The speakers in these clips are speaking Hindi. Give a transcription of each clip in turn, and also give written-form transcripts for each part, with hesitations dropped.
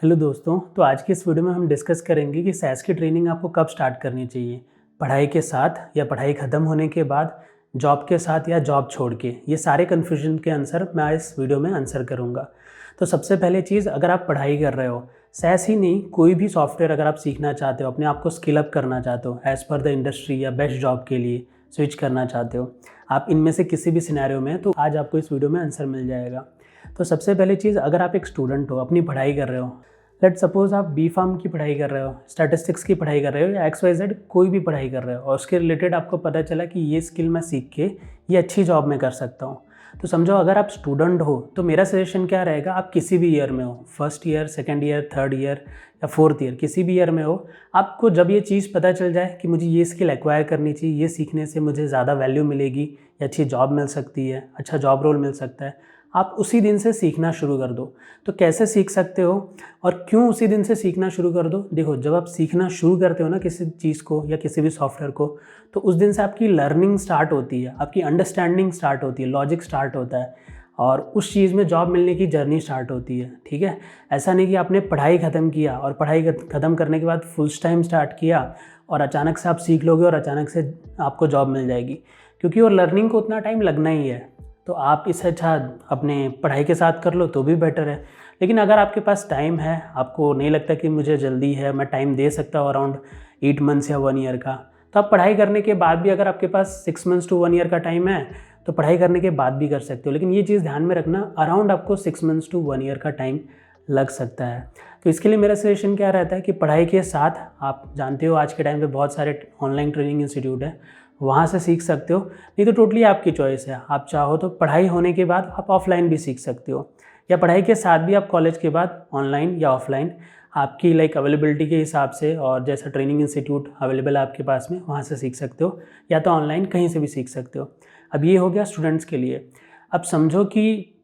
हेलो दोस्तों, तो आज की इस वीडियो में हम डिस्कस करेंगे कि सैस की ट्रेनिंग आपको कब स्टार्ट करनी चाहिए। पढ़ाई के साथ या पढ़ाई ख़त्म होने के बाद, जॉब के साथ या जॉब छोड़ के। ये सारे कन्फ्यूजन के आंसर मैं इस वीडियो में आंसर करूँगा। तो सबसे पहले चीज़, अगर आप पढ़ाई कर रहे हो, सैस ही नहीं कोई भी सॉफ्टवेयर अगर आप सीखना चाहते हो, अपने आप को स्किल अप करना चाहते हो एज़ पर द इंडस्ट्री या बेस्ट जॉब के लिए स्विच करना चाहते हो, आप इनमें से किसी भी सिनेरियो में, तो आज आपको इस वीडियो में आंसर मिल जाएगा। तो सबसे पहले चीज़, अगर आप एक स्टूडेंट हो, अपनी पढ़ाई कर रहे हो, लेट सपोज आप बी फार्म की पढ़ाई कर रहे हो, स्टैटिस्टिक्स की पढ़ाई कर रहे हो, या XYZ कोई भी पढ़ाई कर रहे हो और उसके रिलेटेड आपको पता चला कि ये स्किल मैं सीख के ये अच्छी जॉब में कर सकता हूँ। तो समझो, अगर आप स्टूडेंट हो तो मेरा सजेशन क्या रहेगा, आप किसी भी ईयर में हो, first year, second year, third year या फोर्थ ईयर, किसी भी ईयर में हो, आपको जब ये चीज़ पता चल जाए कि मुझे ये स्किल एक्वायर करनी चाहिए, ये सीखने से मुझे ज़्यादा वैल्यू मिलेगी या अच्छी जॉब मिल सकती है, अच्छा जॉब रोल मिल सकता है, आप उसी दिन से सीखना शुरू कर दो। तो कैसे सीख सकते हो और क्यों उसी दिन से सीखना शुरू कर दो? देखो, जब आप सीखना शुरू करते हो ना किसी चीज़ को या किसी भी सॉफ्टवेयर को, तो उस दिन से आपकी लर्निंग स्टार्ट होती है, आपकी अंडरस्टैंडिंग स्टार्ट होती है, लॉजिक स्टार्ट होता है और उस चीज़ में जॉब मिलने की जर्नी स्टार्ट होती है। ठीक है, ऐसा नहीं कि आपने पढ़ाई ख़त्म किया और पढ़ाई ख़त्म करने के बाद फुल टाइम स्टार्ट किया और अचानक से आप सीख लोगे और अचानक से आपको जॉब मिल जाएगी, क्योंकि वो लर्निंग को उतना टाइम लगना ही है। तो आप इससे अच्छा अपने पढ़ाई के साथ कर लो तो भी बेटर है। लेकिन अगर आपके पास टाइम है, आपको नहीं लगता कि मुझे जल्दी है, मैं टाइम दे सकता हूँ अराउंड 8 मंथ्स या 1 ईयर का, तो आप पढ़ाई करने के बाद भी, अगर आपके पास 6 मंथ्स टू 1 ईयर का टाइम है, तो पढ़ाई करने के बाद भी कर सकते हो। लेकिन ये चीज़ ध्यान में रखना, अराउंड आपको 6 मंथ्स टू 1 ईयर का टाइम लग सकता है। तो इसके लिए मेरा सजेशन क्या रहता है कि पढ़ाई के साथ, आप जानते हो आज के टाइम पे बहुत सारे ऑनलाइन ट्रेनिंग इंस्टीट्यूट है, वहाँ से सीख सकते हो। नहीं तो टोटली आपकी चॉइस है, आप चाहो तो पढ़ाई होने के बाद आप ऑफलाइन भी सीख सकते हो, या पढ़ाई के साथ भी आप कॉलेज के बाद ऑनलाइन या ऑफलाइन, आपकी अवेलेबिलिटी के हिसाब से और जैसा ट्रेनिंग इंस्टीट्यूट अवेलेबल है आपके पास में, वहाँ से सीख सकते हो, या तो ऑनलाइन कहीं से भी सीख सकते हो। अब ये हो गया स्टूडेंट्स के लिए। अब समझो कि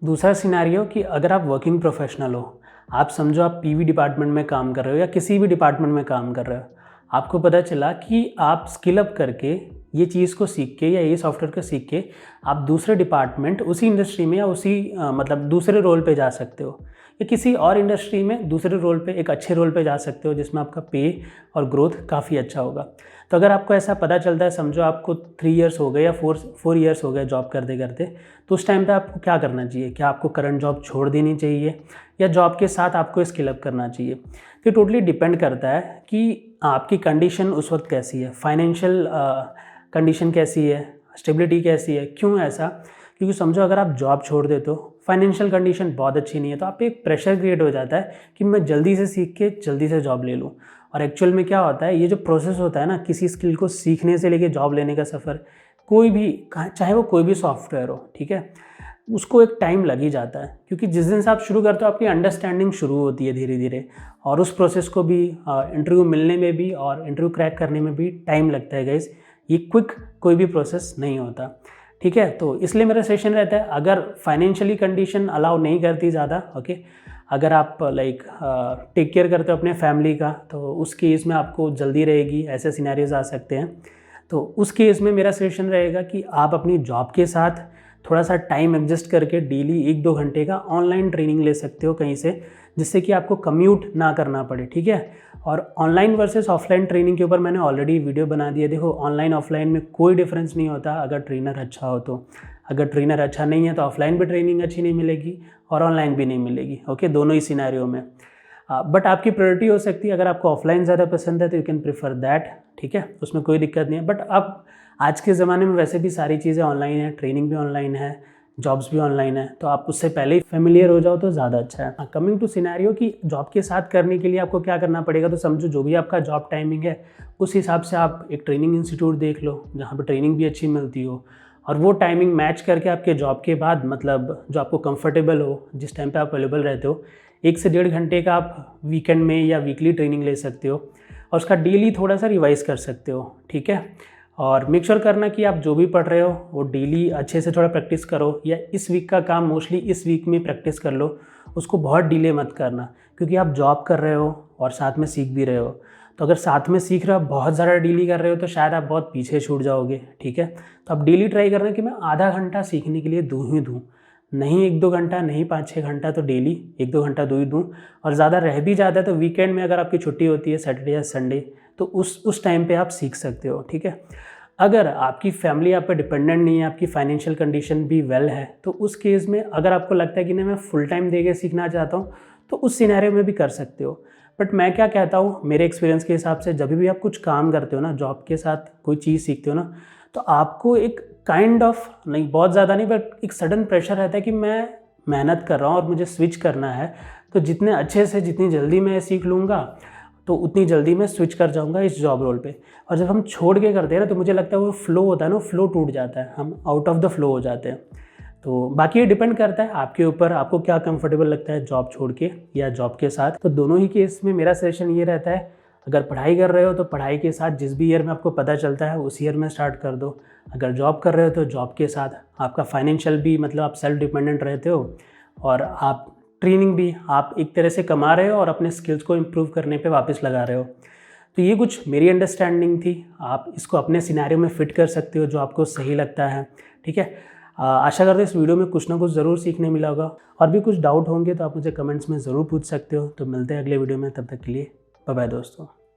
दूसरा सिनेरियो, कि अगर आप वर्किंग प्रोफेशनल हो, आप समझो आप PV डिपार्टमेंट में काम कर रहे हो या किसी भी डिपार्टमेंट में काम कर रहे हो, आपको पता चला कि आप स्किल अप करके ये चीज़ को सीख के या ये सॉफ्टवेयर को सीख के आप दूसरे डिपार्टमेंट, उसी इंडस्ट्री में या उसी दूसरे रोल पे जा सकते हो, या किसी और इंडस्ट्री में दूसरे रोल पे, एक अच्छे रोल पे जा सकते हो जिसमें आपका पे और ग्रोथ काफ़ी अच्छा होगा। तो अगर आपको ऐसा पता चलता है, समझो आपको 3 ईयर्स हो गए या 4 ईयर्स हो गए जॉब करते करते, तो उस टाइम पे आपको क्या करना चाहिए? क्या आपको करंट जॉब छोड़ देनी चाहिए या जॉब के साथ आपको स्किल अप करना चाहिए? तो टोटली डिपेंड करता है कि आपकी कंडीशन उस वक्त कैसी है, फाइनेंशियल कंडीशन कैसी है, स्टेबिलिटी कैसी है। क्यों ऐसा? क्योंकि समझो अगर आप जॉब छोड़ देते हो, फाइनेंशियल कंडीशन बहुत अच्छी नहीं है, तो आप पे एक प्रेशर क्रिएट हो जाता है कि मैं जल्दी से सीख के जल्दी से जॉब ले लूँ। और एक्चुअल में क्या होता है, ये जो प्रोसेस होता है ना, किसी स्किल को सीखने से लेके जॉब लेने का सफ़र, कोई भी, चाहे वो कोई भी सॉफ्टवेयर हो, ठीक है, उसको एक टाइम लग ही जाता है। क्योंकि जिस दिन से आप शुरू करते हो, आपकी अंडरस्टैंडिंग शुरू होती है धीरे धीरे, और उस प्रोसेस को भी इंटरव्यू मिलने में भी और इंटरव्यू क्रैक करने में भी टाइम लगता है गाइस। ये क्विक कोई भी प्रोसेस नहीं होता, ठीक है। तो इसलिए मेरा सजेशन रहता है, अगर फाइनेंशियली कंडीशन अलाउ नहीं करती ज़्यादा, ओके, अगर आप टेक केयर करते हो अपने फैमिली का, तो उस केस में आपको जल्दी रहेगी, ऐसे सिनेरियोज आ सकते हैं। तो उस केस में मेरा सजेशन रहेगा कि आप अपनी जॉब के साथ थोड़ा सा टाइम एडजस्ट करके डेली 1-2 घंटे का ऑनलाइन ट्रेनिंग ले सकते हो कहीं से, जिससे कि आपको कम्यूट ना करना पड़े, ठीक है। और ऑनलाइन वर्सेस ऑफलाइन ट्रेनिंग के ऊपर मैंने ऑलरेडी वीडियो बना दिया। देखो, ऑनलाइन ऑफलाइन में कोई डिफरेंस नहीं होता अगर ट्रेनर अच्छा हो तो। अगर ट्रेनर अच्छा नहीं है तो ऑफलाइन भी ट्रेनिंग अच्छी नहीं मिलेगी और ऑनलाइन भी नहीं मिलेगी, ओके, दोनों ही सिनेरियो में। बट आपकी प्रायोरिटी हो सकती है, अगर आपको ऑफलाइन ज़्यादा पसंद है तो यू कैन प्रेफर दैट, ठीक है, उसमें कोई दिक्कत नहीं है। बट अब आज के ज़माने में वैसे भी सारी चीज़ें ऑनलाइन है, ट्रेनिंग भी ऑनलाइन है, जॉब्स भी ऑनलाइन है, तो आप उससे पहले ही फेमिलियर हो जाओ तो ज़्यादा अच्छा है। कमिंग टू सिनेरियो कि जॉब के साथ करने के लिए आपको क्या करना पड़ेगा, तो समझो जो भी आपका जॉब टाइमिंग है, उस हिसाब से आप एक ट्रेनिंग इंस्टीट्यूट देख लो जहाँ पर ट्रेनिंग भी अच्छी मिलती हो, और वो टाइमिंग मैच करके आपके जॉब के बाद, जो आपको कंफर्टेबल हो, जिस टाइम पे आप अवेलेबल रहते हो, 1 से 1.5 घंटे का आप वीकेंड में या वीकली ट्रेनिंग ले सकते हो और उसका डेली थोड़ा सा रिवाइज कर सकते हो, ठीक है। और मेक श्योर करना कि आप जो भी पढ़ रहे हो वो डेली अच्छे से थोड़ा प्रैक्टिस करो, या इस वीक का काम मोस्टली इस वीक में प्रैक्टिस कर लो, उसको बहुत डिले मत करना, क्योंकि आप जॉब कर रहे हो और साथ में सीख भी रहे हो। तो अगर साथ में सीख रहे हो, बहुत ज़्यादा डिले कर रहे हो, तो शायद आप बहुत पीछे छूट जाओगे, ठीक है। तो आप डेली ट्राई करना कि मैं आधा घंटा सीखने के लिए दूँ ही दूँ, नहीं 1-2 घंटा, नहीं 5-6 घंटा, तो डेली 1-2 घंटा दूँ ही दूँ। और ज़्यादा रह भी जाता है तो वीकेंड में अगर आपकी छुट्टी होती है सैटरडे या संडे, तो उस टाइम पे आप सीख सकते हो, ठीक है। अगर आपकी फैमिली आप पे डिपेंडेंट नहीं है, आपकी फाइनेंशियल कंडीशन भी वेल है, तो उस केस में अगर आपको लगता है कि नहीं मैं फुल टाइम दे के सीखना चाहता हूँ, तो उस सिनेरियो में भी कर सकते हो। बट मैं क्या कहता हूँ, मेरे एक्सपीरियंस के हिसाब से, जब भी आप कुछ काम करते हो ना, जॉब के साथ कोई चीज़ सीखते हो ना, तो आपको एक काइंड ऑफ, नहीं बहुत ज़्यादा नहीं, बट एक सडन प्रेशर रहता है कि मैं मेहनत कर रहा हूँ और मुझे स्विच करना है, तो जितने अच्छे से जितनी जल्दी मैं सीख लूँगा तो उतनी जल्दी मैं स्विच कर जाऊँगा इस जॉब रोल पे। और जब हम छोड़ के करते हैं ना, तो मुझे लगता है वो फ्लो होता है ना, फ्लो टूट जाता है, हम आउट ऑफ द फ्लो हो जाते हैं। तो बाकी ये डिपेंड करता है आपके ऊपर, आपको क्या कंफर्टेबल लगता है, जॉब छोड़ के या जॉब के साथ। तो दोनों ही केस में मेरा सजेशन ये रहता है, अगर पढ़ाई कर रहे हो तो पढ़ाई के साथ जिस भी ईयर में आपको पता चलता है उस ईयर में स्टार्ट कर दो। अगर जॉब कर रहे हो तो जॉब के साथ, आपका फाइनेंशियल भी मतलब आप सेल्फ डिपेंडेंट रहते हो, और आप ट्रेनिंग भी आप एक तरह से कमा रहे हो और अपने स्किल्स को इम्प्रूव करने पे वापस लगा रहे हो। तो ये कुछ मेरी अंडरस्टैंडिंग थी, आप इसको अपने सिनेरियो में फिट कर सकते हो जो आपको सही लगता है, ठीक है। आशा करते इस वीडियो में कुछ ना कुछ ज़रूर सीखने मिला होगा। और भी कुछ डाउट होंगे तो आप मुझे कमेंट्स में ज़रूर पूछ सकते हो। तो मिलते हैं अगले वीडियो में, तब तक के लिए बाय बाय दोस्तों।